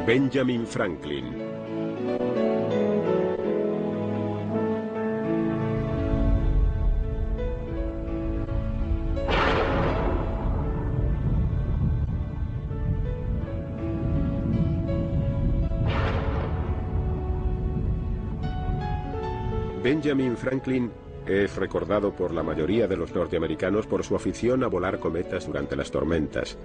Benjamin Franklin. Benjamin Franklin es recordado por la mayoría de los norteamericanos por su afición a volar cometas durante las tormentas,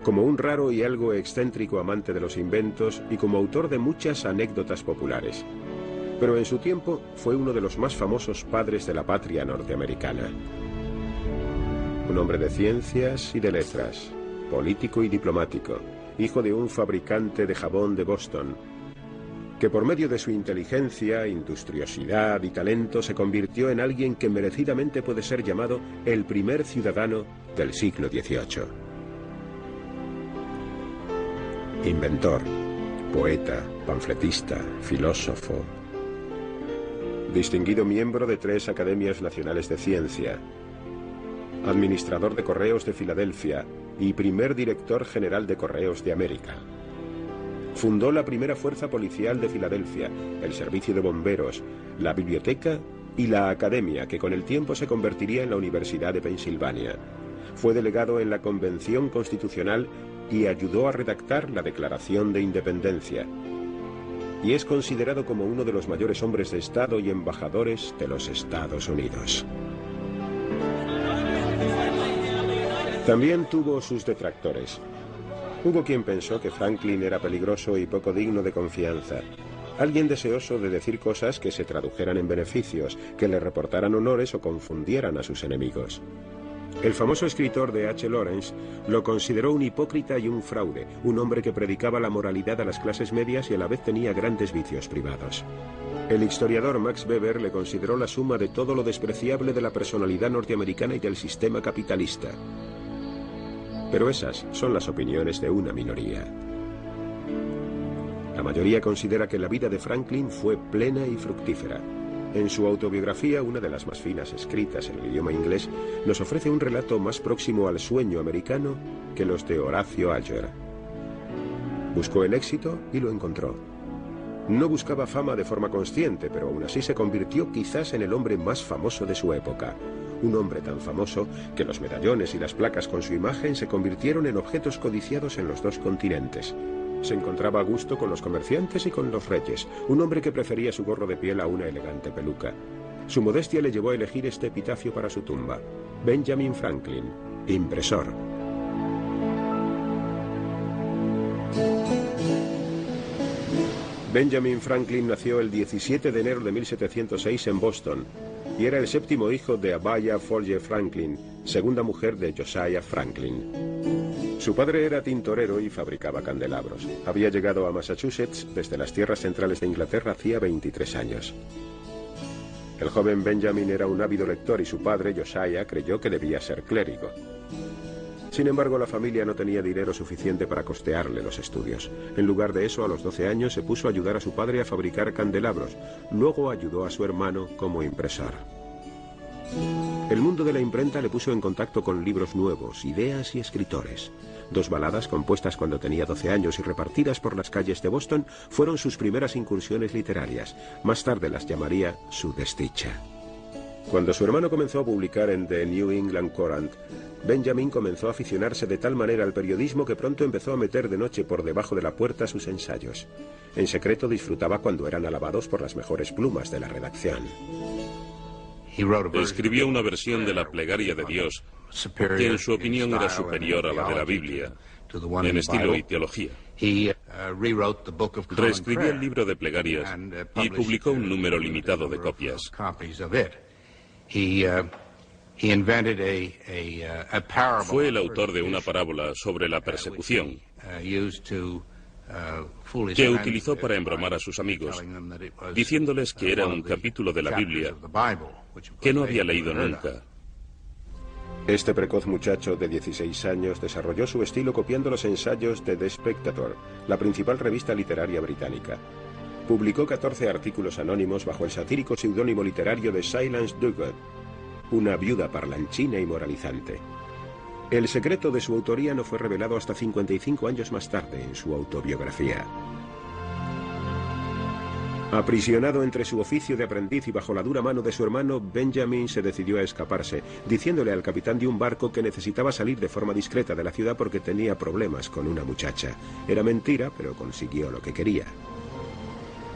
como un raro y algo excéntrico amante de los inventos y como autor de muchas anécdotas populares. Pero en su tiempo fue uno de los más famosos padres de la patria norteamericana. Un hombre de ciencias y de letras, político y diplomático, hijo de un fabricante de jabón de Boston, que por medio de su inteligencia, industriosidad y talento se convirtió en alguien que merecidamente puede ser llamado el primer ciudadano del siglo XVIII. Inventor, poeta, panfletista, filósofo, distinguido miembro de 3 Academias Nacionales de Ciencia, administrador de Correos de Filadelfia y primer director general de Correos de América. Fundó la primera fuerza policial de Filadelfia, el servicio de bomberos, la biblioteca y la academia, que con el tiempo se convertiría en la Universidad de Pensilvania. Fue delegado en la Convención Constitucional y ayudó a redactar la Declaración de Independencia. Y es considerado como uno de los mayores hombres de Estado y embajadores de los Estados Unidos. También tuvo sus detractores. Hubo quien pensó que Franklin era peligroso y poco digno de confianza. Alguien deseoso de decir cosas que se tradujeran en beneficios, que le reportaran honores o confundieran a sus enemigos. El famoso escritor de H. Lawrence lo consideró un hipócrita y un fraude, un hombre que predicaba la moralidad a las clases medias y a la vez tenía grandes vicios privados. El historiador Max Weber le consideró la suma de todo lo despreciable de la personalidad norteamericana y del sistema capitalista. Pero esas son las opiniones de una minoría. La mayoría considera que la vida de Franklin fue plena y fructífera. En su autobiografía, una de las más finas escritas en el idioma inglés, nos ofrece un relato más próximo al sueño americano que los de Horacio Alger. Buscó el éxito y lo encontró. No buscaba fama de forma consciente, pero aún así se convirtió quizás en el hombre más famoso de su época. Un hombre tan famoso que los medallones y las placas con su imagen se convirtieron en objetos codiciados en los 2 continentes. Se encontraba a gusto con los comerciantes y con los reyes, un hombre que prefería su gorro de piel a una elegante peluca. Su modestia le llevó a elegir este epitafio para su tumba: Benjamin Franklin, impresor. Benjamin Franklin nació el 17 de enero de 1706 en Boston y era el 7º hijo de Abaya Folger Franklin, segunda mujer de Josiah Franklin. Su padre era tintorero y fabricaba candelabros. Había llegado a Massachusetts desde las tierras centrales de Inglaterra hacía 23 años. El joven Benjamin era un ávido lector y su padre, Josiah, creyó que debía ser clérigo. Sin embargo, la familia no tenía dinero suficiente para costearle los estudios. En lugar de eso, a los 12 años se puso a ayudar a su padre a fabricar candelabros. Luego ayudó a su hermano como impresor. El mundo de la imprenta le puso en contacto con libros nuevos, ideas y escritores. 2 baladas compuestas cuando tenía 12 años y repartidas por las calles de Boston fueron sus primeras incursiones literarias. Más tarde las llamaría su desdicha. Cuando su hermano comenzó a publicar en The New England Courant, Benjamin comenzó a aficionarse de tal manera al periodismo que pronto empezó a meter de noche por debajo de la puerta sus ensayos. En secreto disfrutaba cuando eran alabados por las mejores plumas de la redacción. Escribió una versión de la plegaria de Dios que en su opinión era superior a la de la Biblia, en estilo y teología. Reescribió el libro de plegarias y publicó un número limitado de copias. Fue el autor de una parábola sobre la persecución que utilizó para embromar a sus amigos, diciéndoles que era un capítulo de la Biblia que no había leído nunca. Este precoz muchacho de 16 años desarrolló su estilo copiando los ensayos de The Spectator, la principal revista literaria británica. Publicó 14 artículos anónimos bajo el satírico seudónimo literario de Silence Dogood, una viuda parlanchina y moralizante. El secreto de su autoría no fue revelado hasta 55 años más tarde en su autobiografía. Aprisionado entre su oficio de aprendiz y bajo la dura mano de su hermano, Benjamin se decidió a escaparse, diciéndole al capitán de un barco que necesitaba salir de forma discreta de la ciudad porque tenía problemas con una muchacha. Era mentira, pero consiguió lo que quería.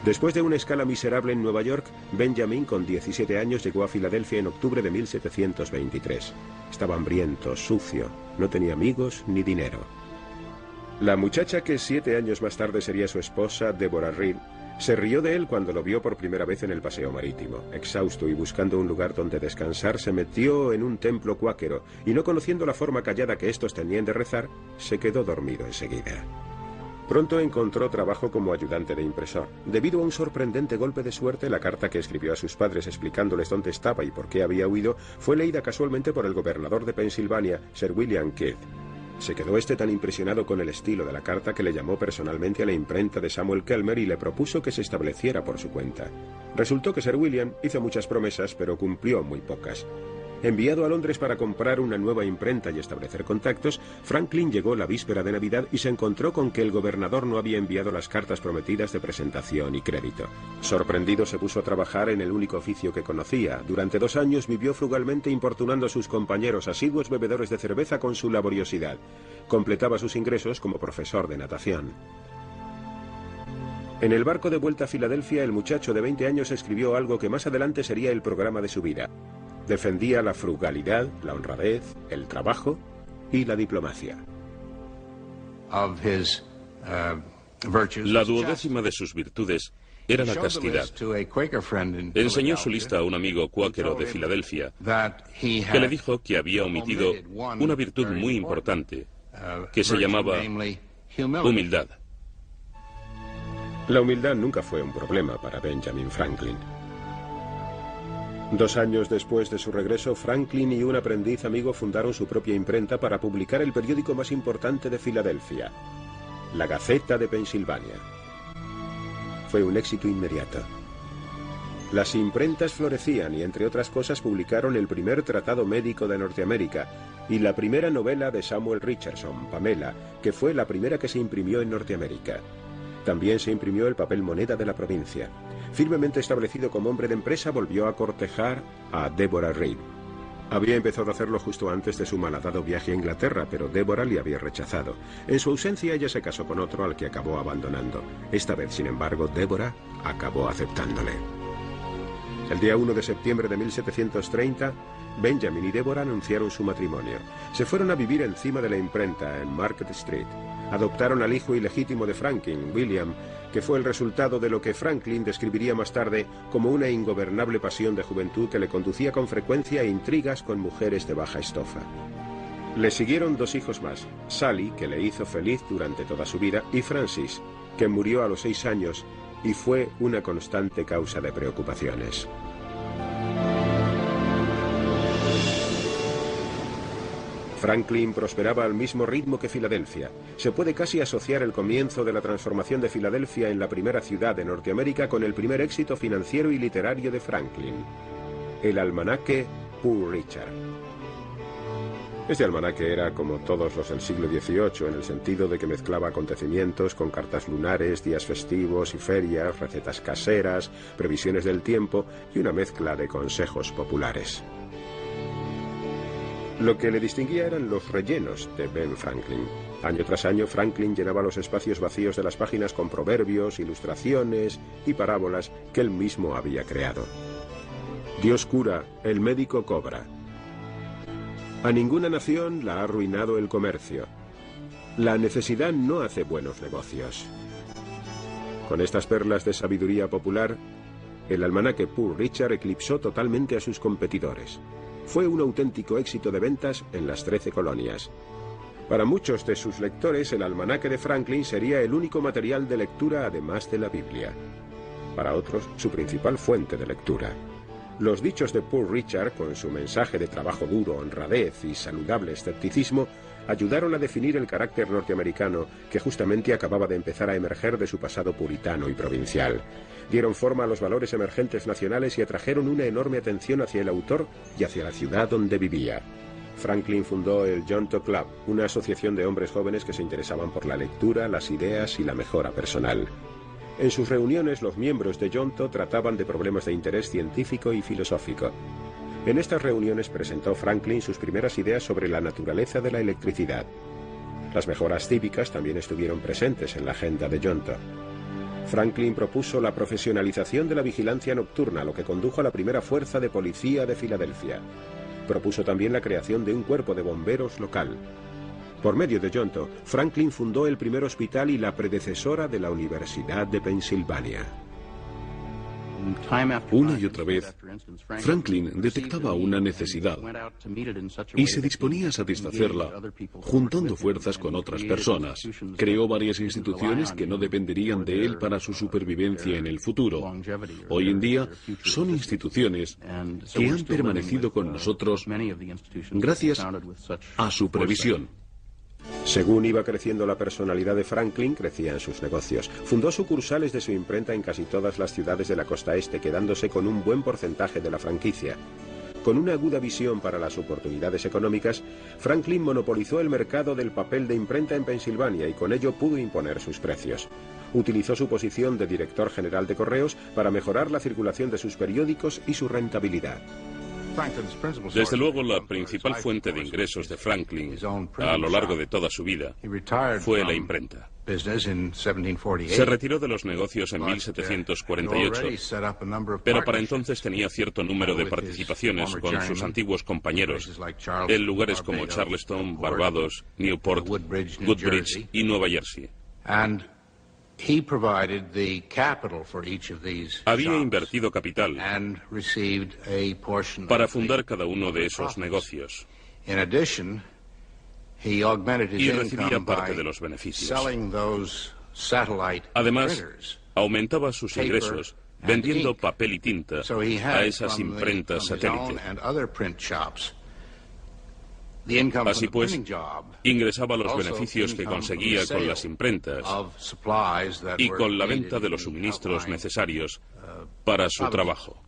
Después de una escala miserable en Nueva York, Benjamin, con 17 años, llegó a Filadelfia en octubre de 1723. Estaba hambriento, sucio, no tenía amigos ni dinero. La muchacha que 7 años más tarde sería su esposa, Deborah Reed, se rió de él cuando lo vio por primera vez en el paseo marítimo. Exhausto y buscando un lugar donde descansar, se metió en un templo cuáquero y, no conociendo la forma callada que estos tenían de rezar, se quedó dormido enseguida. Pronto encontró trabajo como ayudante de impresor. Debido a un sorprendente golpe de suerte, la carta que escribió a sus padres explicándoles dónde estaba y por qué había huido fue leída casualmente por el gobernador de Pensilvania, Sir William Kidd. Se quedó tan impresionado con el estilo de la carta que le llamó personalmente a la imprenta de Samuel Kelmer y le propuso que se estableciera por su cuenta. Resultó que Sir William hizo muchas promesas, pero cumplió muy pocas. Enviado a Londres para comprar una nueva imprenta y establecer contactos, Franklin llegó la víspera de Navidad y se encontró con que el gobernador no había enviado las cartas prometidas de presentación y crédito. Sorprendido, se puso a trabajar en el único oficio que conocía. Durante 2 años vivió frugalmente, importunando a sus compañeros asiduos bebedores de cerveza con su laboriosidad. Completaba sus ingresos como profesor de natación. En el barco de vuelta a Filadelfia, el muchacho de 20 años escribió algo que más adelante sería el programa de su vida. Defendía la frugalidad, la honradez, el trabajo y la diplomacia. La 12ª de sus virtudes era la castidad. Enseñó su lista a un amigo cuáquero de Filadelfia, que le dijo que había omitido una virtud muy importante, que se llamaba humildad. La humildad nunca fue un problema para Benjamin Franklin. 2 años después de su regreso, Franklin y un aprendiz amigo fundaron su propia imprenta para publicar el periódico más importante de Filadelfia, la Gaceta de Pensilvania. Fue un éxito inmediato. Las imprentas florecían y, entre otras cosas, publicaron el primer tratado médico de Norteamérica y la primera novela de Samuel Richardson, Pamela, que fue la primera que se imprimió en Norteamérica. También se imprimió el papel moneda de la provincia. Firmemente establecido como hombre de empresa, volvió a cortejar a Deborah Reed. Había empezado a hacerlo justo antes de su malhadado viaje a Inglaterra, pero Deborah le había rechazado. En su ausencia, ella se casó con otro al que acabó abandonando. Esta vez, sin embargo, Deborah acabó aceptándole. El día 1 de septiembre de 1730, Benjamin y Deborah anunciaron su matrimonio. Se fueron a vivir encima de la imprenta, en Market Street. Adoptaron al hijo ilegítimo de Franklin, William, que fue el resultado de lo que Franklin describiría más tarde como una ingobernable pasión de juventud que le conducía con frecuencia a intrigas con mujeres de baja estofa. Le siguieron 2 hijos más, Sally, que le hizo feliz durante toda su vida, y Francis, que murió a los 6 años y fue una constante causa de preocupaciones. Franklin prosperaba al mismo ritmo que Filadelfia. Se puede casi asociar el comienzo de la transformación de Filadelfia en la primera ciudad de Norteamérica con el primer éxito financiero y literario de Franklin, el almanaque Poor Richard. Este almanaque era como todos los del siglo XVIII, en el sentido de que mezclaba acontecimientos con cartas lunares, días festivos y ferias, recetas caseras, previsiones del tiempo y una mezcla de consejos populares. Lo que le distinguía eran los rellenos de Ben Franklin. Año tras año, Franklin llenaba los espacios vacíos de las páginas con proverbios, ilustraciones y parábolas que él mismo había creado. Dios cura, el médico cobra. A ninguna nación la ha arruinado el comercio. La necesidad no hace buenos negocios. Con estas perlas de sabiduría popular, el almanaque Poor Richard eclipsó totalmente a sus competidores. Fue un auténtico éxito de ventas en las 13 colonias. Para muchos de sus lectores, el almanaque de Franklin sería el único material de lectura además de la Biblia. Para otros, su principal fuente de lectura. Los dichos de Poor Richard, con su mensaje de trabajo duro, honradez y saludable escepticismo, ayudaron a definir el carácter norteamericano que justamente acababa de empezar a emerger de su pasado puritano y provincial. Dieron forma a los valores emergentes nacionales y atrajeron una enorme atención hacia el autor y hacia la ciudad donde vivía. Franklin fundó el Jonto Club, una asociación de hombres jóvenes que se interesaban por la lectura, las ideas y la mejora personal. En sus reuniones, los miembros de Jonto trataban de problemas de interés científico y filosófico. En estas reuniones presentó Franklin sus primeras ideas sobre la naturaleza de la electricidad. Las mejoras cívicas también estuvieron presentes en la agenda de Jonto. Franklin propuso la profesionalización de la vigilancia nocturna, lo que condujo a la primera fuerza de policía de Filadelfia. Propuso también la creación de un cuerpo de bomberos local. Por medio de Jonto, Franklin fundó el primer hospital y la predecesora de la Universidad de Pensilvania. Una y otra vez, Franklin detectaba una necesidad y se disponía a satisfacerla juntando fuerzas con otras personas. Creó varias instituciones que no dependerían de él para su supervivencia en el futuro. Hoy en día son instituciones que han permanecido con nosotros gracias a su previsión. Según iba creciendo la personalidad de Franklin, crecían sus negocios. Fundó sucursales de su imprenta en casi todas las ciudades de la costa este, quedándose con un buen porcentaje de la franquicia. Con una aguda visión para las oportunidades económicas, Franklin monopolizó el mercado del papel de imprenta en Pensilvania y con ello pudo imponer sus precios. Utilizó su posición de director general de correos para mejorar la circulación de sus periódicos y su rentabilidad. Desde luego, la principal fuente de ingresos de Franklin a lo largo de toda su vida fue la imprenta. Se retiró de los negocios en 1748, pero para entonces tenía cierto número de participaciones con sus antiguos compañeros en lugares como Charleston, Barbados, Newport, Woodbridge y Nueva Jersey. Había invertido capital para fundar cada uno de esos negocios y recibía parte de los beneficios. Además, aumentaba sus ingresos vendiendo papel y tinta a esas imprentas satélite. Así pues, ingresaba los beneficios que conseguía con las imprentas y con la venta de los suministros necesarios para su trabajo.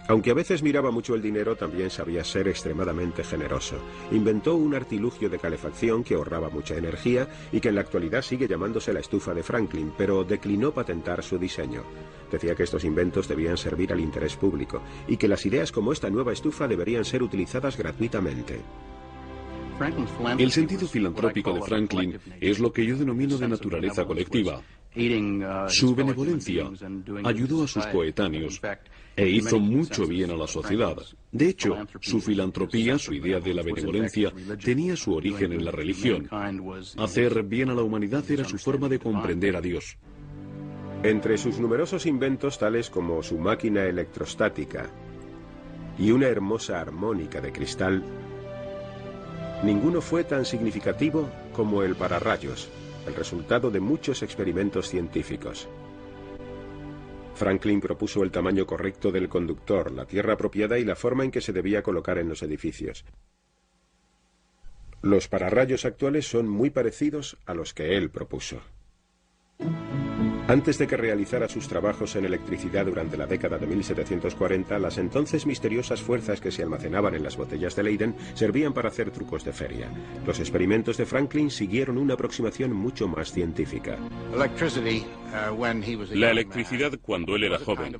Aunque a veces miraba mucho el dinero, también sabía ser extremadamente generoso. Inventó un artilugio de calefacción que ahorraba mucha energía y que en la actualidad sigue llamándose la estufa de Franklin, pero declinó patentar su diseño. Decía que estos inventos debían servir al interés público y que las ideas como esta nueva estufa deberían ser utilizadas gratuitamente. El sentido filantrópico de Franklin es lo que yo denomino de naturaleza colectiva. Su benevolencia ayudó a sus coetáneos e hizo mucho bien a la sociedad. De hecho, su filantropía, su idea de la benevolencia, tenía su origen en la religión. Hacer bien a la humanidad era su forma de comprender a Dios. Entre sus numerosos inventos, tales como su máquina electrostática y una hermosa armónica de cristal, ninguno fue tan significativo como el pararrayos, el resultado de muchos experimentos científicos. Franklin propuso el tamaño correcto del conductor, la tierra apropiada y la forma en que se debía colocar en los edificios. Los pararrayos actuales son muy parecidos a los que él propuso. Antes de que realizara sus trabajos en electricidad durante la década de 1740, las entonces misteriosas fuerzas que se almacenaban en las botellas de Leyden servían para hacer trucos de feria. Los experimentos de Franklin siguieron una aproximación mucho más científica. La electricidad, cuando él era joven,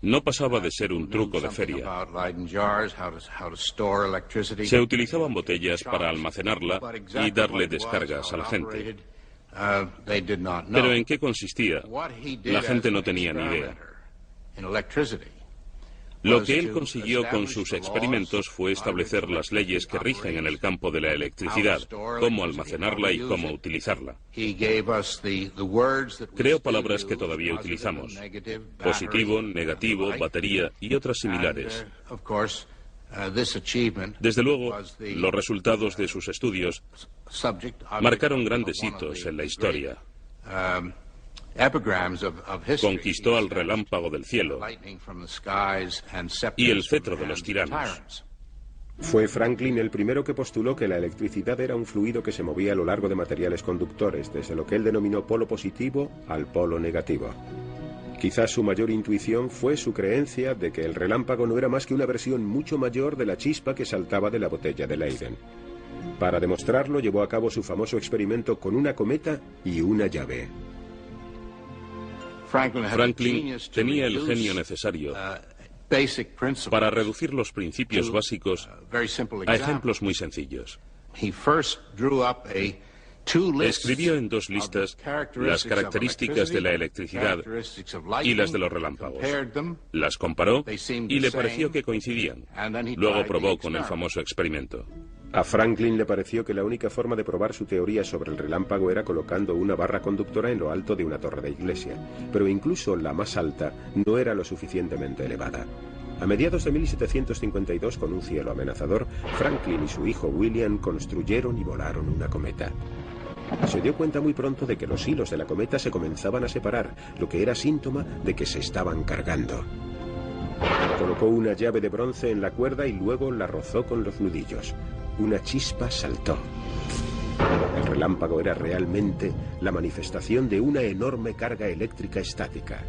no pasaba de ser un truco de feria. Se utilizaban botellas para almacenarla y darle descargas a la gente. Pero ¿en qué consistía? La gente no tenía ni idea. Lo que él consiguió con sus experimentos fue establecer las leyes que rigen en el campo de la electricidad, cómo almacenarla y cómo utilizarla. Creó palabras que todavía utilizamos: positivo, negativo, batería y otras similares. Desde luego, los resultados de sus estudios marcaron grandes hitos en la historia. Conquistó al relámpago del cielo y el cetro de los tiranos. Fue Franklin el primero que postuló que la electricidad era un fluido que se movía a lo largo de materiales conductores, desde lo que él denominó polo positivo al polo negativo. Quizás su mayor intuición fue su creencia de que el relámpago no era más que una versión mucho mayor de la chispa que saltaba de la botella de Leyden. Para demostrarlo, llevó a cabo su famoso experimento con una cometa y una llave. Franklin tenía el genio necesario para reducir los principios básicos a ejemplos muy sencillos. Escribió en 2 listas las características de la electricidad y las de los relámpagos. Las comparó y le pareció que coincidían. Luego probó con el famoso experimento. A Franklin le pareció que la única forma de probar su teoría sobre el relámpago era colocando una barra conductora en lo alto de una torre de iglesia, pero incluso la más alta no era lo suficientemente elevada. A mediados de 1752, con un cielo amenazador, Franklin y su hijo William construyeron y volaron una cometa. Se dio cuenta muy pronto de que los hilos de la cometa se comenzaban a separar, lo que era síntoma de que se estaban cargando. Colocó una llave de bronce en la cuerda y luego la rozó con los nudillos. Una chispa saltó. El relámpago era realmente la manifestación de una enorme carga eléctrica estática.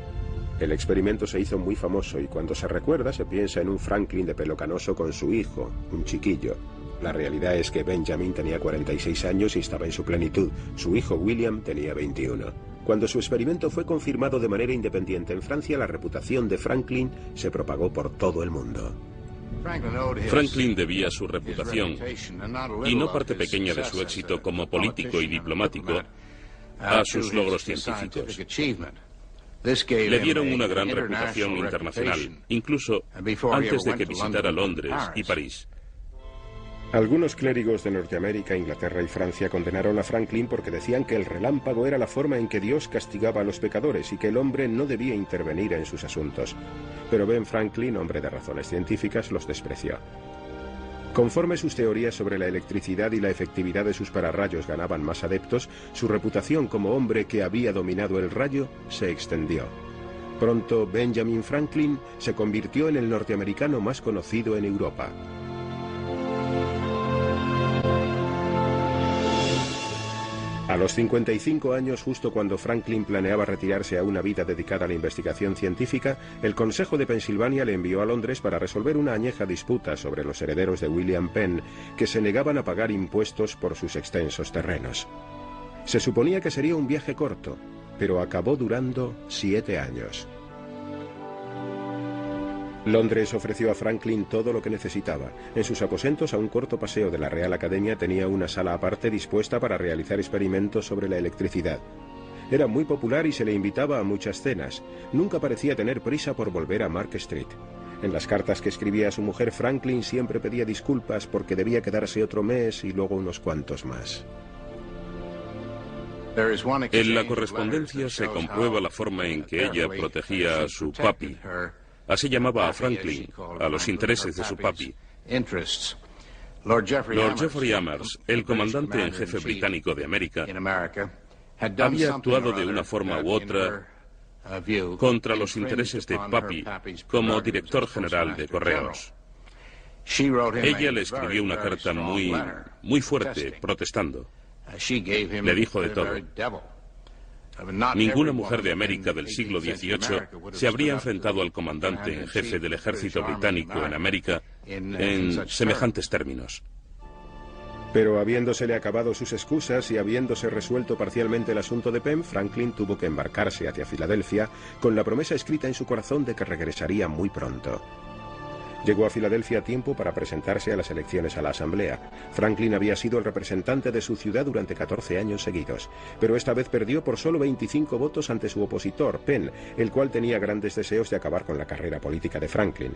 El experimento se hizo muy famoso y cuando se recuerda se piensa en un Franklin de pelo canoso con su hijo, un chiquillo. La realidad es que Benjamin tenía 46 años y estaba en su plenitud. Su hijo William tenía 21. Cuando su experimento fue confirmado de manera independiente en Francia, la reputación de Franklin se propagó por todo el mundo. Franklin debía su reputación, y no parte pequeña de su éxito como político y diplomático, a sus logros científicos. Le dieron una gran reputación internacional, incluso antes de que visitara Londres y París. Algunos clérigos de Norteamérica, Inglaterra y Francia condenaron a Franklin porque decían que el relámpago era la forma en que Dios castigaba a los pecadores y que el hombre no debía intervenir en sus asuntos. Pero Ben Franklin, hombre de razones científicas, los despreció. Conforme sus teorías sobre la electricidad y la efectividad de sus pararrayos ganaban más adeptos, su reputación como hombre que había dominado el rayo se extendió. Pronto, Benjamin Franklin se convirtió en el norteamericano más conocido en Europa. A los 55 años, justo cuando Franklin planeaba retirarse a una vida dedicada a la investigación científica, el Consejo de Pensilvania le envió a Londres para resolver una añeja disputa sobre los herederos de William Penn, que se negaban a pagar impuestos por sus extensos terrenos. Se suponía que sería un viaje corto, pero acabó durando 7 años. Londres ofreció a Franklin todo lo que necesitaba. En sus aposentos, a un corto paseo de la Real Academia, tenía una sala aparte dispuesta para realizar experimentos sobre la electricidad. Era muy popular y se le invitaba a muchas cenas. Nunca parecía tener prisa por volver a Mark Street. En las cartas que escribía a su mujer, Franklin siempre pedía disculpas porque debía quedarse otro mes y luego unos cuantos más. En la correspondencia se comprueba la forma en que ella protegía a su papi. Así llamaba a Franklin, a los intereses de su papi. Lord Jeffrey Amherst, el comandante en jefe británico de América, había actuado de una forma u otra contra los intereses de papi como director general de correos. Ella le escribió una carta muy fuerte, protestando. Le dijo de todo. Ninguna mujer de América del siglo XVIII se habría enfrentado al comandante en jefe del ejército británico en América en semejantes términos. Pero habiéndosele acabado sus excusas y habiéndose resuelto parcialmente el asunto de Penn, Franklin tuvo que embarcarse hacia Filadelfia con la promesa escrita en su corazón de que regresaría muy pronto. Llegó a Filadelfia a tiempo para presentarse a las elecciones a la Asamblea. Franklin había sido el representante de su ciudad durante 14 años seguidos, pero esta vez perdió por solo 25 votos ante su opositor, Penn, el cual tenía grandes deseos de acabar con la carrera política de Franklin.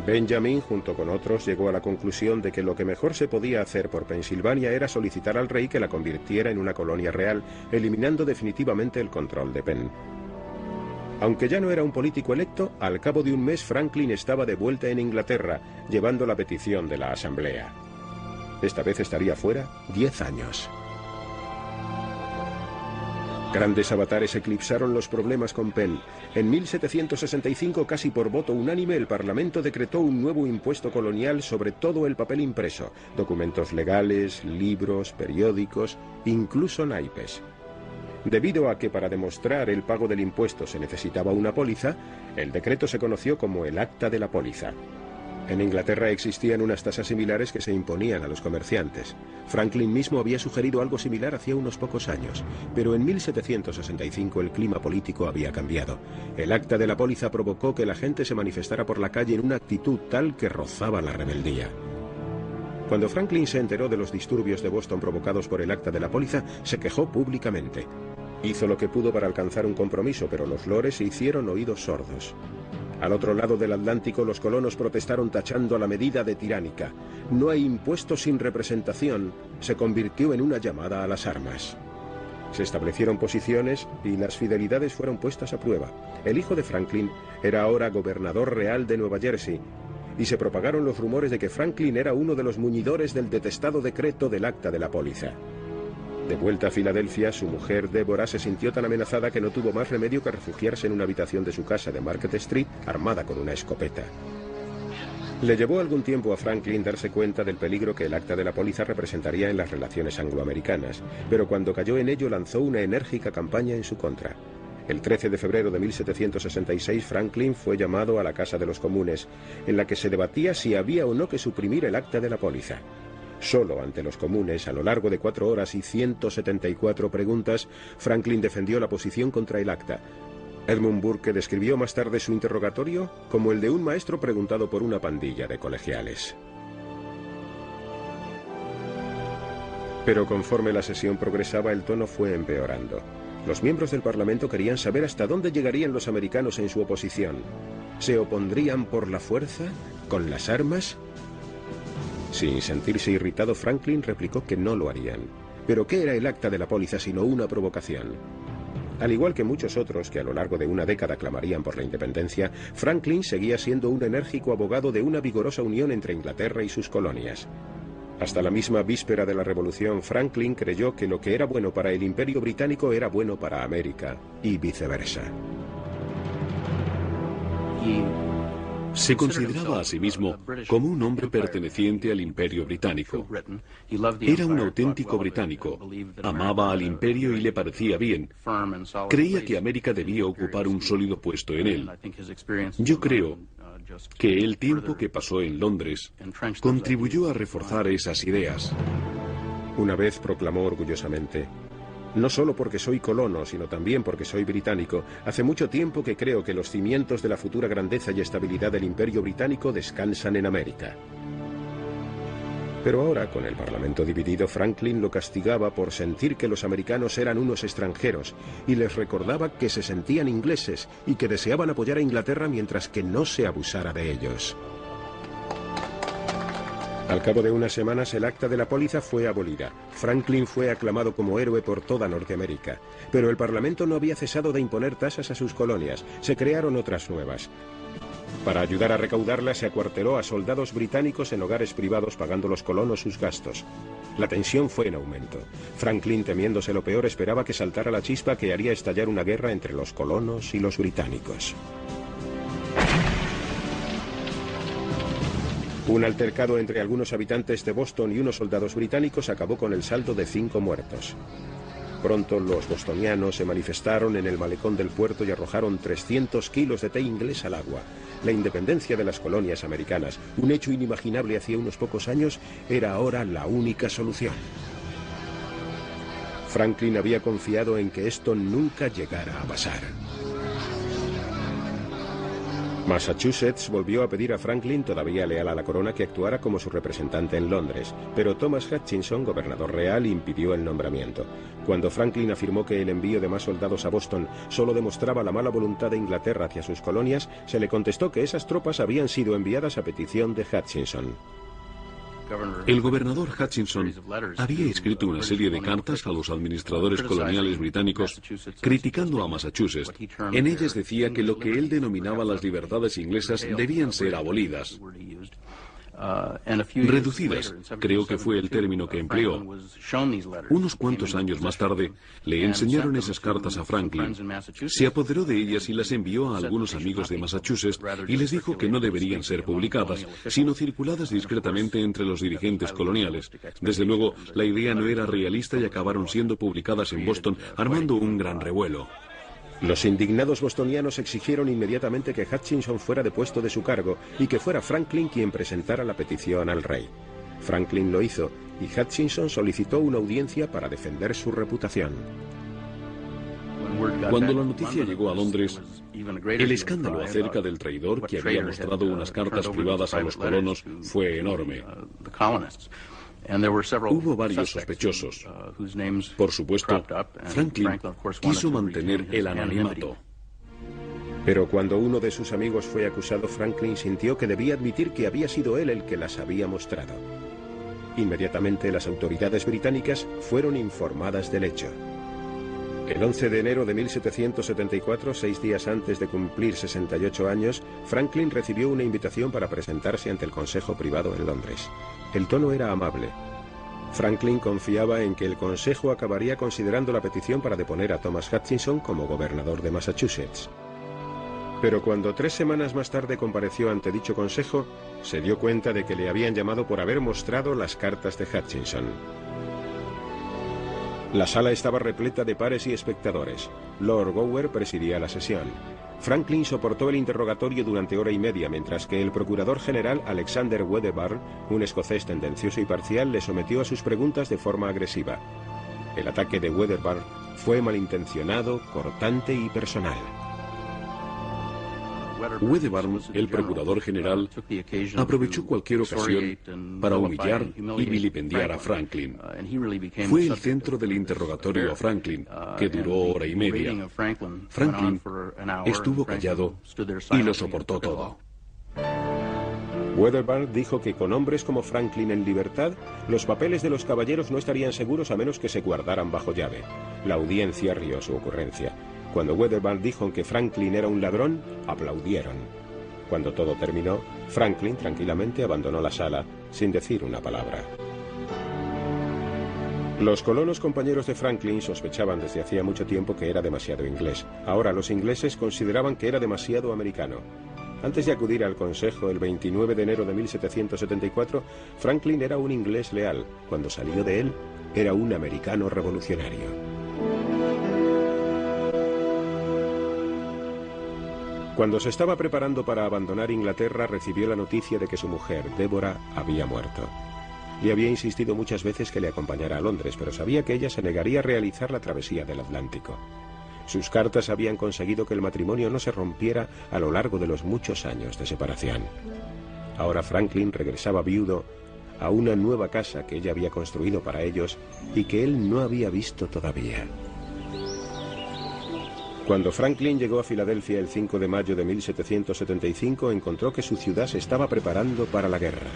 Benjamin, junto con otros, llegó a la conclusión de que lo que mejor se podía hacer por Pensilvania era solicitar al rey que la convirtiera en una colonia real, eliminando definitivamente el control de Penn. Aunque ya no era un político electo, al cabo de un mes Franklin estaba de vuelta en Inglaterra, llevando la petición de la Asamblea. Esta vez estaría fuera 10 años. Grandes avatares eclipsaron los problemas con Penn. En 1765, casi por voto unánime, el Parlamento decretó un nuevo impuesto colonial sobre todo el papel impreso, documentos legales, libros, periódicos, incluso naipes. Debido a que para demostrar el pago del impuesto se necesitaba una póliza, el decreto se conoció como el Acta de la Póliza. En Inglaterra existían unas tasas similares que se imponían a los comerciantes. Franklin mismo había sugerido algo similar hacía unos pocos años, pero en 1765 el clima político había cambiado. El Acta de la Póliza provocó que la gente se manifestara por la calle en una actitud tal que rozaba la rebeldía. Cuando Franklin se enteró de los disturbios de Boston provocados por el Acta de la Póliza, se quejó públicamente. Hizo lo que pudo para alcanzar un compromiso, pero los lores se hicieron oídos sordos. Al otro lado del Atlántico, los colonos protestaron tachando la medida de tiránica. No hay impuestos sin representación, se convirtió en una llamada a las armas. Se establecieron posiciones y las fidelidades fueron puestas a prueba. El hijo de Franklin era ahora gobernador real de Nueva Jersey, y se propagaron los rumores de que Franklin era uno de los muñidores del detestado decreto del Acta de la Póliza. De vuelta a Filadelfia, su mujer, Deborah, se sintió tan amenazada que no tuvo más remedio que refugiarse en una habitación de su casa de Market Street, armada con una escopeta. Le llevó algún tiempo a Franklin darse cuenta del peligro que el Acta de la Póliza representaría en las relaciones angloamericanas, pero cuando cayó en ello lanzó una enérgica campaña en su contra. El 13 de febrero de 1766, Franklin fue llamado a la Casa de los Comunes, en la que se debatía si había o no que suprimir el Acta de la Póliza. Solo ante los comunes, a lo largo de 4 horas y 174 preguntas, Franklin defendió la posición contra el acta. Edmund Burke describió más tarde su interrogatorio como el de un maestro preguntado por una pandilla de colegiales. Pero conforme la sesión progresaba, el tono fue empeorando. Los miembros del Parlamento querían saber hasta dónde llegarían los americanos en su oposición. ¿Se opondrían por la fuerza? ¿Con las armas? Sin sentirse irritado, Franklin replicó que no lo harían. ¿Pero qué era el Acta de la Póliza sino una provocación? Al igual que muchos otros que a lo largo de una década clamarían por la independencia, Franklin seguía siendo un enérgico abogado de una vigorosa unión entre Inglaterra y sus colonias. Hasta la misma víspera de la Revolución, Franklin creyó que lo que era bueno para el Imperio Británico era bueno para América, y viceversa. Se consideraba a sí mismo como un hombre perteneciente al Imperio Británico. Era un auténtico británico, amaba al Imperio y le parecía bien. Creía que América debía ocupar un sólido puesto en él. Yo creo que el tiempo que pasó en Londres contribuyó a reforzar esas ideas. Una vez proclamó orgullosamente: no solo porque soy colono, sino también porque soy británico, hace mucho tiempo que creo que los cimientos de la futura grandeza y estabilidad del Imperio Británico descansan en América. Pero ahora, con el Parlamento dividido, Franklin lo castigaba por sentir que los americanos eran unos extranjeros y les recordaba que se sentían ingleses y que deseaban apoyar a Inglaterra mientras que no se abusara de ellos. Al cabo de unas semanas, el Acta de la Póliza fue abolida. Franklin fue aclamado como héroe por toda Norteamérica. Pero el Parlamento no había cesado de imponer tasas a sus colonias. Se crearon otras nuevas. Para ayudar a recaudarlas, se acuarteló a soldados británicos en hogares privados pagando los colonos sus gastos. La tensión fue en aumento. Franklin, temiéndose lo peor, esperaba que saltara la chispa que haría estallar una guerra entre los colonos y los británicos. Un altercado entre algunos habitantes de Boston y unos soldados británicos acabó con el saldo de 5 muertos. Pronto los bostonianos se manifestaron en el malecón del puerto y arrojaron 300 kilos de té inglés al agua. La independencia de las colonias americanas, un hecho inimaginable hacía unos pocos años, era ahora la única solución. Franklin había confiado en que esto nunca llegara a pasar. Massachusetts volvió a pedir a Franklin, todavía leal a la corona, que actuara como su representante en Londres, pero Thomas Hutchinson, gobernador real, impidió el nombramiento. Cuando Franklin afirmó que el envío de más soldados a Boston solo demostraba la mala voluntad de Inglaterra hacia sus colonias, se le contestó que esas tropas habían sido enviadas a petición de Hutchinson. El gobernador Hutchinson había escrito una serie de cartas a los administradores coloniales británicos criticando a Massachusetts. En ellas decía que lo que él denominaba las libertades inglesas debían ser abolidas. Reducidas, creo que fue el término que empleó. Unos cuantos años más tarde, le enseñaron esas cartas a Franklin. Se apoderó de ellas y las envió a algunos amigos de Massachusetts y les dijo que no deberían ser publicadas, sino circuladas discretamente entre los dirigentes coloniales. Desde luego, la idea no era realista y acabaron siendo publicadas en Boston, armando un gran revuelo. Los indignados bostonianos exigieron inmediatamente que Hutchinson fuera depuesto de su cargo y que fuera Franklin quien presentara la petición al rey. Franklin lo hizo y Hutchinson solicitó una audiencia para defender su reputación. Cuando la noticia llegó a Londres, el escándalo acerca del traidor que había mostrado unas cartas privadas a los colonos fue enorme. Hubo varios sospechosos. Por supuesto, Franklin quiso mantener el anonimato. Pero cuando uno de sus amigos fue acusado, Franklin sintió que debía admitir que había sido él el que las había mostrado. Inmediatamente las autoridades británicas fueron informadas del hecho. El 11 de enero de 1774, 6 días antes de cumplir 68 años, Franklin recibió una invitación para presentarse ante el Consejo Privado en Londres. El tono era amable. Franklin confiaba en que el Consejo acabaría considerando la petición para deponer a Thomas Hutchinson como gobernador de Massachusetts. Pero cuando 3 semanas más tarde compareció ante dicho Consejo, se dio cuenta de que le habían llamado por haber mostrado las cartas de Hutchinson. La sala estaba repleta de pares y espectadores. Lord Gower presidía la sesión. Franklin soportó el interrogatorio durante hora y media, mientras que el procurador general Alexander Wedderburn, un escocés tendencioso y parcial, le sometió a sus preguntas de forma agresiva. El ataque de Wedderburn fue malintencionado, cortante y personal. Wedderburn, el procurador general, aprovechó cualquier ocasión para humillar y vilipendiar a Franklin. Fue el centro del interrogatorio a Franklin, que duró hora y media. Franklin estuvo callado y lo soportó todo. Wedderburn dijo que con hombres como Franklin en libertad, los papeles de los caballeros no estarían seguros a menos que se guardaran bajo llave. La audiencia rió su ocurrencia. Cuando Wedderburn dijo que Franklin era un ladrón, aplaudieron. Cuando todo terminó, Franklin tranquilamente abandonó la sala sin decir una palabra. Los colonos compañeros de Franklin sospechaban desde hacía mucho tiempo que era demasiado inglés. Ahora los ingleses consideraban que era demasiado americano. Antes de acudir al Consejo el 29 de enero de 1774, Franklin era un inglés leal. Cuando salió de él, era un americano revolucionario. Cuando se estaba preparando para abandonar Inglaterra, recibió la noticia de que su mujer, Deborah, había muerto. Le había insistido muchas veces que le acompañara a Londres, pero sabía que ella se negaría a realizar la travesía del Atlántico. Sus cartas habían conseguido que el matrimonio no se rompiera a lo largo de los muchos años de separación. Ahora Franklin regresaba viudo a una nueva casa que ella había construido para ellos y que él no había visto todavía. Cuando Franklin llegó a Filadelfia el 5 de mayo de 1775, encontró que su ciudad se estaba preparando para la guerra.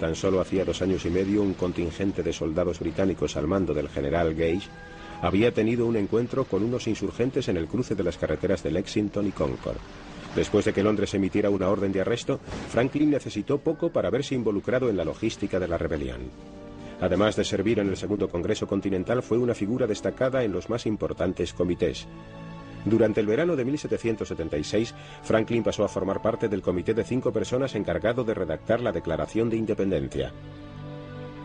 Tan solo hacía 2 años y medio, un contingente de soldados británicos al mando del general Gage había tenido un encuentro con unos insurgentes en el cruce de las carreteras de Lexington y Concord. Después de que Londres emitiera una orden de arresto, Franklin necesitó poco para verse involucrado en la logística de la rebelión. Además de servir en el Segundo Congreso Continental, fue una figura destacada en los más importantes comités. Durante el verano de 1776, Franklin pasó a formar parte del comité de 5 personas encargado de redactar la Declaración de Independencia.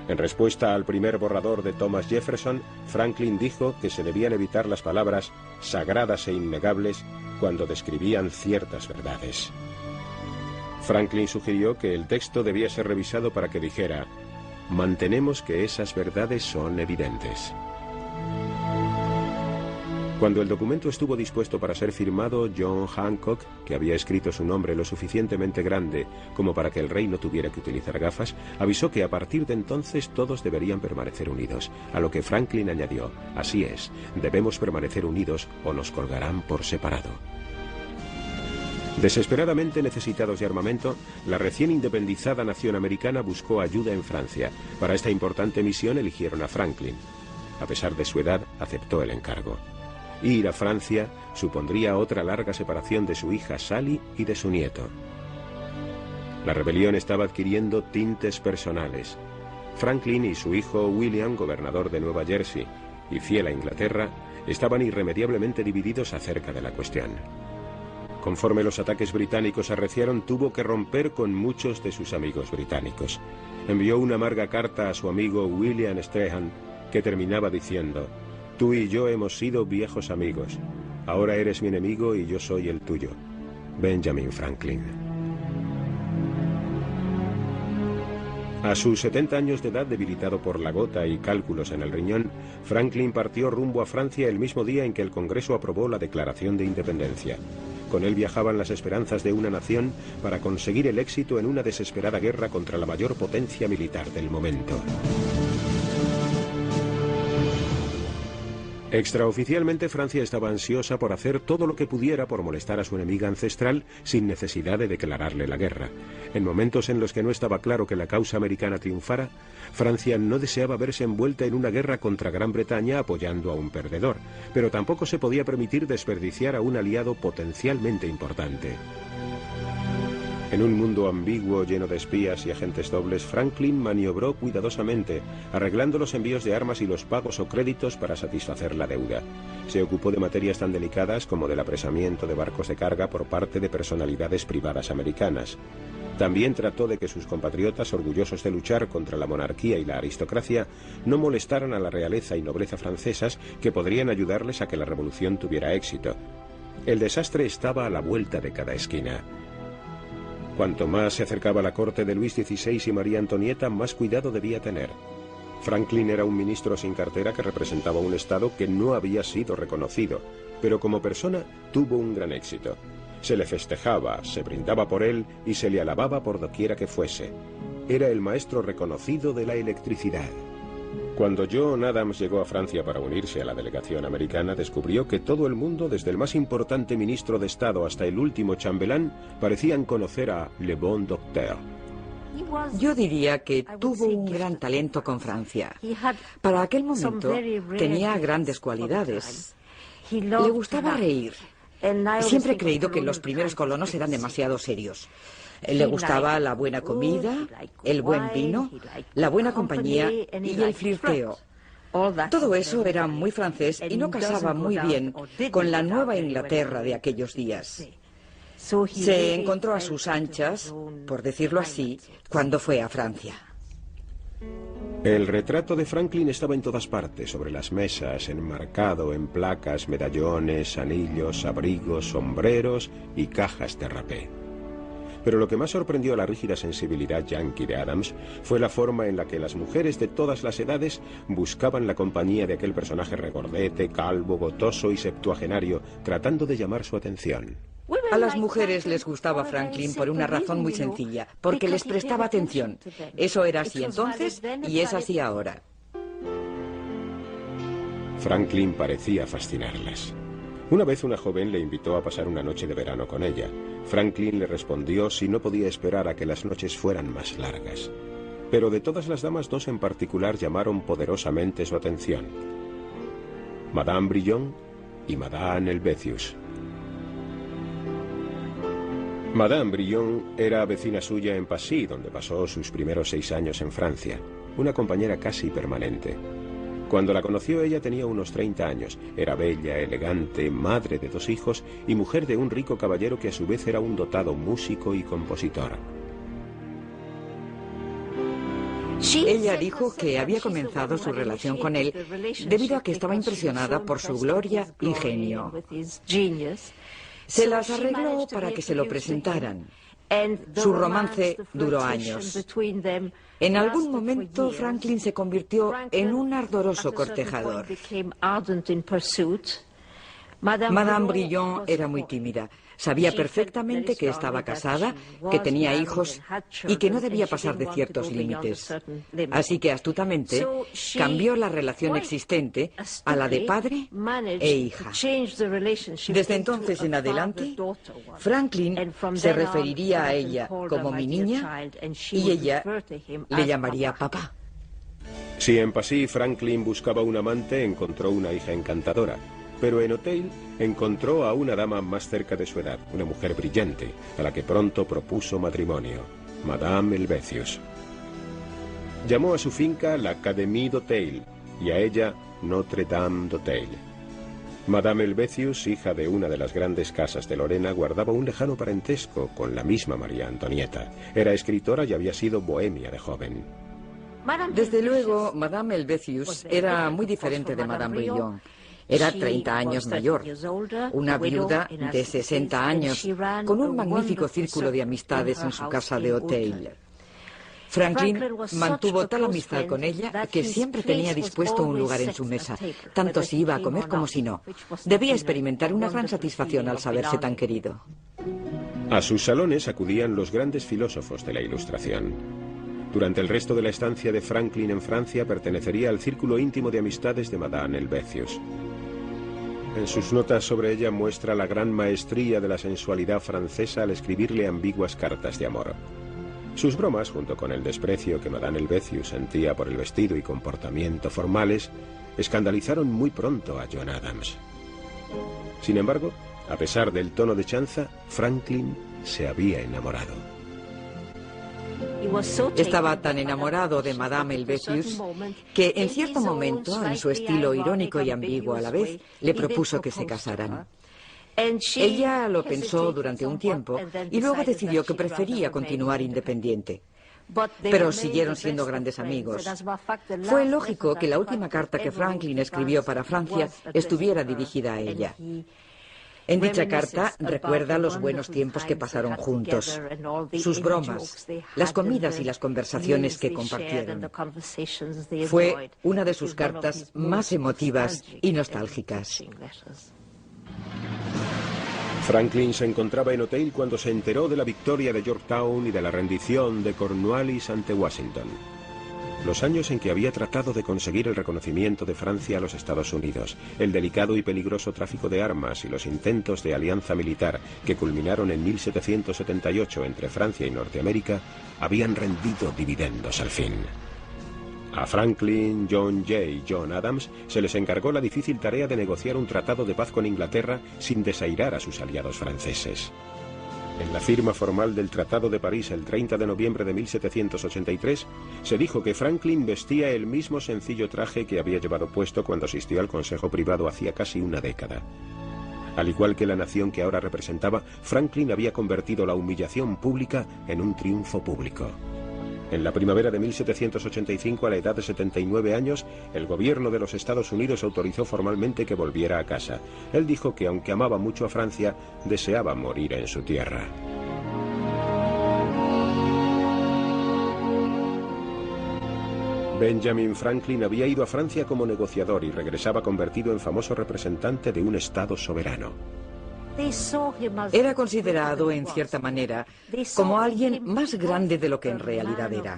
En respuesta al primer borrador de Thomas Jefferson, Franklin dijo que se debían evitar las palabras sagradas e innegables cuando describían ciertas verdades. Franklin sugirió que el texto debía ser revisado para que dijera: mantenemos que esas verdades son evidentes. Cuando el documento estuvo dispuesto para ser firmado, John Hancock, que había escrito su nombre lo suficientemente grande como para que el rey no tuviera que utilizar gafas, avisó que a partir de entonces todos deberían permanecer unidos, a lo que Franklin añadió: así es, debemos permanecer unidos o nos colgarán por separado. Desesperadamente necesitados de armamento, la recién independizada nación americana buscó ayuda en Francia. Para esta importante misión eligieron a Franklin. A pesar de su edad, aceptó el encargo. Ir a Francia supondría otra larga separación de su hija Sally y de su nieto. La rebelión estaba adquiriendo tintes personales. Franklin y su hijo William, gobernador de Nueva Jersey y fiel a Inglaterra, estaban irremediablemente divididos acerca de la cuestión. Conforme los ataques británicos arreciaron, tuvo que romper con muchos de sus amigos británicos. Envió una amarga carta a su amigo William Strahan, que terminaba diciendo: «Tú y yo hemos sido viejos amigos. Ahora eres mi enemigo y yo soy el tuyo. Benjamin Franklin». A sus 70 años de edad, debilitado por la gota y cálculos en el riñón, Franklin partió rumbo a Francia el mismo día en que el Congreso aprobó la Declaración de Independencia. Con él viajaban las esperanzas de una nación para conseguir el éxito en una desesperada guerra contra la mayor potencia militar del momento. Extraoficialmente, Francia estaba ansiosa por hacer todo lo que pudiera por molestar a su enemiga ancestral sin necesidad de declararle la guerra. En momentos en los que no estaba claro que la causa americana triunfara, Francia no deseaba verse envuelta en una guerra contra Gran Bretaña apoyando a un perdedor, pero tampoco se podía permitir desperdiciar a un aliado potencialmente importante. En un mundo ambiguo lleno de espías y agentes dobles, Franklin maniobró cuidadosamente, arreglando los envíos de armas y los pagos o créditos para satisfacer la deuda. Se ocupó de materias tan delicadas como del apresamiento de barcos de carga por parte de personalidades privadas americanas. También trató de que sus compatriotas, orgullosos de luchar contra la monarquía y la aristocracia, no molestaran a la realeza y nobleza francesas, que podrían ayudarles a que la revolución tuviera éxito. El desastre estaba a la vuelta de cada esquina. Cuanto más se acercaba a la corte de Luis XVI y María Antonieta, más cuidado debía tener. Franklin era un ministro sin cartera que representaba un estado que no había sido reconocido, pero como persona tuvo un gran éxito. Se le festejaba, se brindaba por él y se le alababa por doquiera que fuese. Era el maestro reconocido de la electricidad. Cuando John Adams llegó a Francia para unirse a la delegación americana, descubrió que todo el mundo, desde el más importante ministro de Estado hasta el último chambelán, parecían conocer a Le Bon Docteur. Yo diría que tuvo un gran talento con Francia. Para aquel momento tenía grandes cualidades. Le gustaba reír. Siempre he creído que los primeros colonos eran demasiado serios. Le gustaba la buena comida, el buen vino, la buena compañía y el flirteo. Todo eso era muy francés y no casaba muy bien con la Nueva Inglaterra de aquellos días. Se encontró a sus anchas, por decirlo así, cuando fue a Francia. El retrato de Franklin estaba en todas partes, sobre las mesas, enmarcado en placas, medallones, anillos, abrigos, sombreros y cajas de rapé. Pero lo que más sorprendió a la rígida sensibilidad yanqui de Adams fue la forma en la que las mujeres de todas las edades buscaban la compañía de aquel personaje regordete, calvo, gotoso y septuagenario, tratando de llamar su atención. A las mujeres les gustaba Franklin por una razón muy sencilla, porque les prestaba atención. Eso era así entonces y es así ahora. Franklin parecía fascinarlas. Una vez una joven le invitó a pasar una noche de verano con ella. Franklin le respondió si no podía esperar a que las noches fueran más largas. Pero de todas las damas, dos en particular llamaron poderosamente su atención: Madame Brillon y Madame Helvetius. Madame Brillon era vecina suya en Passy, donde pasó sus primeros 6 años en Francia, una compañera casi permanente. Cuando la conoció, ella tenía unos 30 años, era bella, elegante, madre de 2 hijos y mujer de un rico caballero que a su vez era un dotado músico y compositor. Ella dijo que había comenzado su relación con él debido a que estaba impresionada por su gloria y genio. Se las arregló para que se lo presentaran. Su romance duró años. En algún momento, Franklin se convirtió en un ardoroso cortejador. Madame Brillon era muy tímida. Sabía perfectamente que estaba casada, que tenía hijos y que no debía pasar de ciertos límites. Así que astutamente cambió la relación existente a la de padre e hija. Desde entonces en adelante, Franklin se referiría a ella como mi niña y ella le llamaría papá. Si en Passy Franklin buscaba un amante, encontró una hija encantadora. Pero en Auteuil encontró a una dama más cerca de su edad, una mujer brillante, a la que pronto propuso matrimonio. Madame Helvetius. Llamó a su finca la Académie d'Auteuil y a ella Notre Dame d'Auteuil. Madame Helvetius, hija de una de las grandes casas de Lorena, guardaba un lejano parentesco con la misma María Antonieta. Era escritora y había sido bohemia de joven. Desde luego, Madame Helvetius era muy diferente de Madame Brillon. Era 30 años mayor, una viuda de 60 años, con un magnífico círculo de amistades en su casa de Auteuil. Franklin mantuvo tal amistad con ella que siempre tenía dispuesto un lugar en su mesa, tanto si iba a comer como si no. Debía experimentar una gran satisfacción al saberse tan querido. A sus salones acudían los grandes filósofos de la Ilustración. Durante el resto de la estancia de Franklin en Francia pertenecería al círculo íntimo de amistades de Madame Helvetius. En sus notas sobre ella muestra la gran maestría de la sensualidad francesa al escribirle ambiguas cartas de amor. Sus bromas, junto con el desprecio que Madame Helvetius sentía por el vestido y comportamiento formales, escandalizaron muy pronto a John Adams. Sin embargo, a pesar del tono de chanza, Franklin se había enamorado. Estaba tan enamorado de Madame Helvetius que en cierto momento, en su estilo irónico y ambiguo a la vez, le propuso que se casaran. Ella lo pensó durante un tiempo y luego decidió que prefería continuar independiente. Pero siguieron siendo grandes amigos. Fue lógico que la última carta que Franklin escribió para Francia estuviera dirigida a ella. En dicha carta recuerda los buenos tiempos que pasaron juntos, sus bromas, las comidas y las conversaciones que compartieron. Fue una de sus cartas más emotivas y nostálgicas. Franklin se encontraba en Auteuil cuando se enteró de la victoria de Yorktown y de la rendición de Cornwallis ante Washington. Los años en que había tratado de conseguir el reconocimiento de Francia a los Estados Unidos, el delicado y peligroso tráfico de armas y los intentos de alianza militar que culminaron en 1778 entre Francia y Norteamérica, habían rendido dividendos al fin. A Franklin, John Jay y John Adams se les encargó la difícil tarea de negociar un tratado de paz con Inglaterra sin desairar a sus aliados franceses. En la firma formal del Tratado de París el 30 de noviembre de 1783, se dijo que Franklin vestía el mismo sencillo traje que había llevado puesto cuando asistió al Consejo Privado hacía casi una década. Al igual que la nación que ahora representaba, Franklin había convertido la humillación pública en un triunfo público. En la primavera de 1785, a la edad de 79 años, el gobierno de los Estados Unidos autorizó formalmente que volviera a casa. Él dijo que, aunque amaba mucho a Francia, deseaba morir en su tierra. Benjamin Franklin había ido a Francia como negociador y regresaba convertido en famoso representante de un Estado soberano. Era considerado, en cierta manera, como alguien más grande de lo que en realidad era.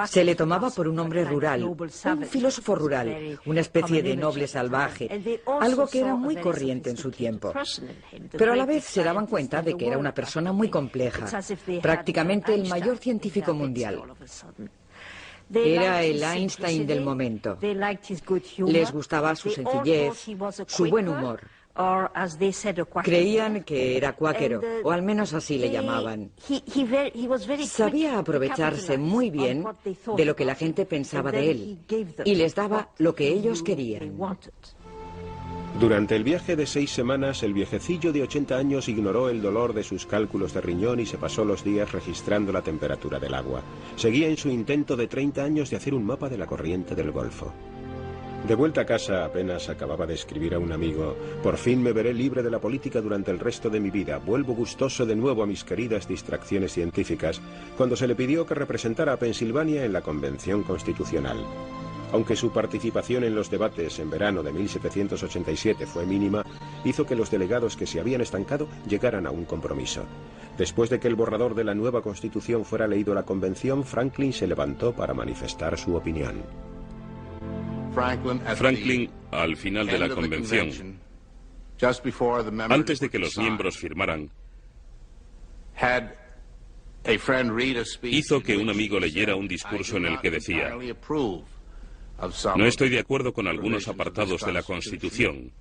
Se le tomaba por un hombre rural, un filósofo rural, una especie de noble salvaje, algo que era muy corriente en su tiempo. Pero a la vez se daban cuenta de que era una persona muy compleja, prácticamente el mayor científico mundial. Era el Einstein del momento. Les gustaba su sencillez, su buen humor. Creían que era cuáquero, o al menos así le llamaban. Sabía aprovecharse muy bien de lo que la gente pensaba de él, y les daba lo que ellos querían. Durante el viaje de 6 semanas, el viejecillo de 80 años ignoró el dolor de sus cálculos de riñón y se pasó los días registrando la temperatura del agua. Seguía en su intento de 30 años de hacer un mapa de la corriente del Golfo. De vuelta a casa, apenas acababa de escribir a un amigo: por fin me veré libre de la política durante el resto de mi vida. Vuelvo gustoso de nuevo a mis queridas distracciones científicas, cuando se le pidió que representara a Pensilvania en la Convención Constitucional. Aunque su participación en los debates en verano de 1787 fue mínima, hizo que los delegados que se habían estancado llegaran a un compromiso. Después de que el borrador de la nueva Constitución fuera leído a la Convención, Franklin se levantó para manifestar su opinión. Franklin, al final de la convención, antes de que los miembros firmaran, hizo que un amigo leyera un discurso en el que decía: no estoy de acuerdo con algunos apartados de la Constitución,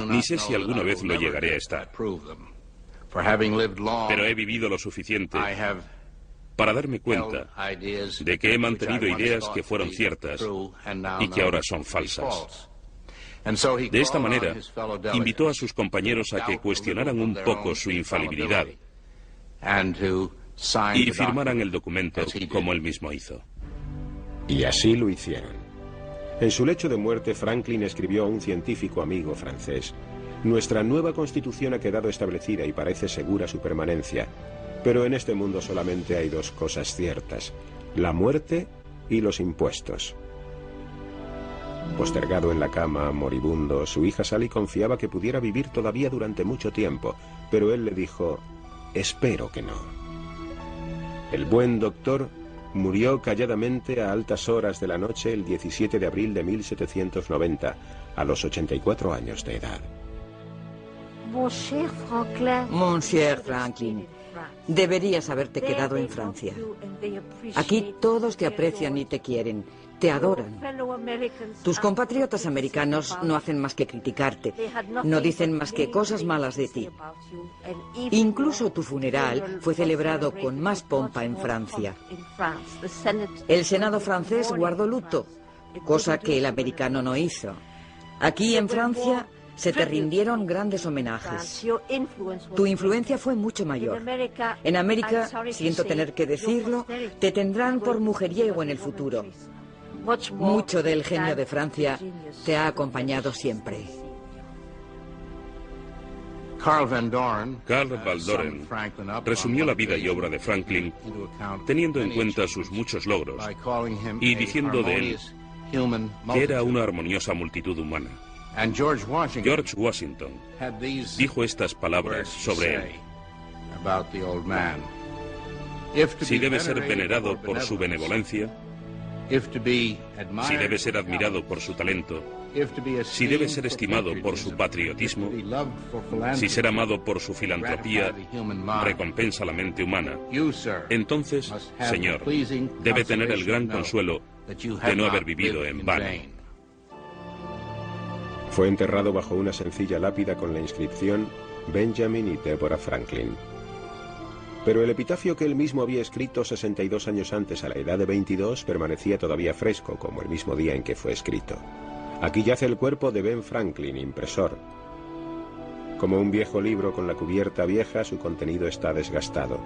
ni sé si alguna vez lo llegaré a estar. Pero he vivido lo suficiente para darme cuenta de que he mantenido ideas que fueron ciertas y que ahora son falsas. De esta manera, invitó a sus compañeros a que cuestionaran un poco su infalibilidad y firmaran el documento como él mismo hizo. Y así lo hicieron. En su lecho de muerte, Franklin escribió a un científico amigo francés: «Nuestra nueva constitución ha quedado establecida y parece segura su permanencia. Pero en este mundo solamente hay dos cosas ciertas: la muerte y los impuestos». Postergado en la cama, moribundo, su hija Sally confiaba que pudiera vivir todavía durante mucho tiempo, pero él le dijo: «Espero que no». El buen doctor murió calladamente a altas horas de la noche el 17 de abril de 1790, a los 84 años de edad. Monsieur Franklin, deberías haberte quedado en Francia. Aquí todos te aprecian y te quieren, te adoran. Tus compatriotas americanos no hacen más que criticarte, no dicen más que cosas malas de ti. Incluso tu funeral fue celebrado con más pompa en Francia. El Senado francés guardó luto, cosa que el americano no hizo. Aquí en Francia se te rindieron grandes homenajes. Tu influencia fue mucho mayor. En América, siento tener que decirlo, te tendrán por mujeriego en el futuro. Mucho del genio de Francia te ha acompañado siempre. Carl Van Doren resumió la vida y obra de Franklin teniendo en cuenta sus muchos logros y diciendo de él que era una armoniosa multitud humana. George Washington dijo estas palabras sobre él: si debe ser venerado por su benevolencia, si debe ser admirado por su talento, si debe ser estimado por su patriotismo, si ser amado por su filantropía recompensa la mente humana, entonces, señor, debe tener el gran consuelo de no haber vivido en vano. Fue enterrado bajo una sencilla lápida con la inscripción Benjamin y Deborah Franklin. Pero el epitafio que él mismo había escrito 62 años antes, a la edad de 22, permanecía todavía fresco, como el mismo día en que fue escrito. Aquí yace el cuerpo de Ben Franklin, impresor. Como un viejo libro con la cubierta vieja, su contenido está desgastado.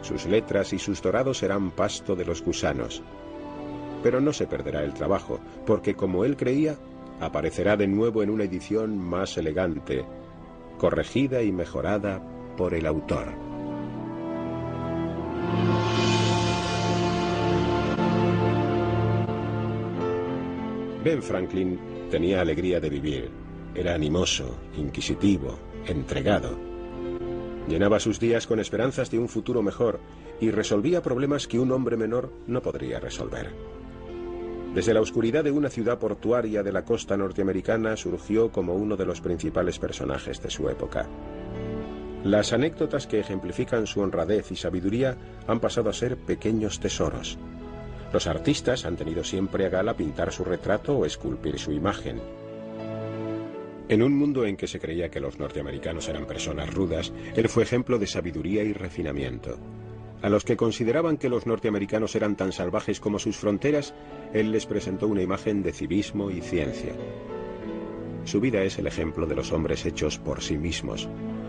Sus letras y sus dorados serán pasto de los gusanos. Pero no se perderá el trabajo, porque como él creía, aparecerá de nuevo en una edición más elegante, corregida y mejorada por el autor. Ben Franklin tenía alegría de vivir. Era animoso, inquisitivo, entregado. Llenaba sus días con esperanzas de un futuro mejor y resolvía problemas que un hombre menor no podría resolver. Desde la oscuridad de una ciudad portuaria de la costa norteamericana surgió como uno de los principales personajes de su época. Las anécdotas que ejemplifican su honradez y sabiduría han pasado a ser pequeños tesoros. Los artistas han tenido siempre a gala pintar su retrato o esculpir su imagen. En un mundo en que se creía que los norteamericanos eran personas rudas, él fue ejemplo de sabiduría y refinamiento. A los que consideraban que los norteamericanos eran tan salvajes como sus fronteras, él les presentó una imagen de civismo y ciencia. Su vida es el ejemplo de los hombres hechos por sí mismos,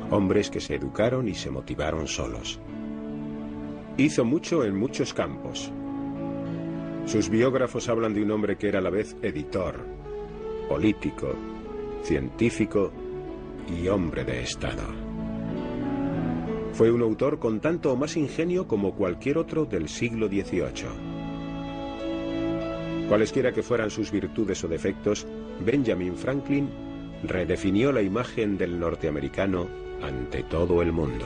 hombres que se educaron y se motivaron solos. Hizo mucho en muchos campos. Sus biógrafos hablan de un hombre que era a la vez editor, político, científico y hombre de Estado. Fue un autor con tanto o más ingenio como cualquier otro del siglo XVIII. Cualesquiera que fueran sus virtudes o defectos, Benjamin Franklin redefinió la imagen del norteamericano ante todo el mundo.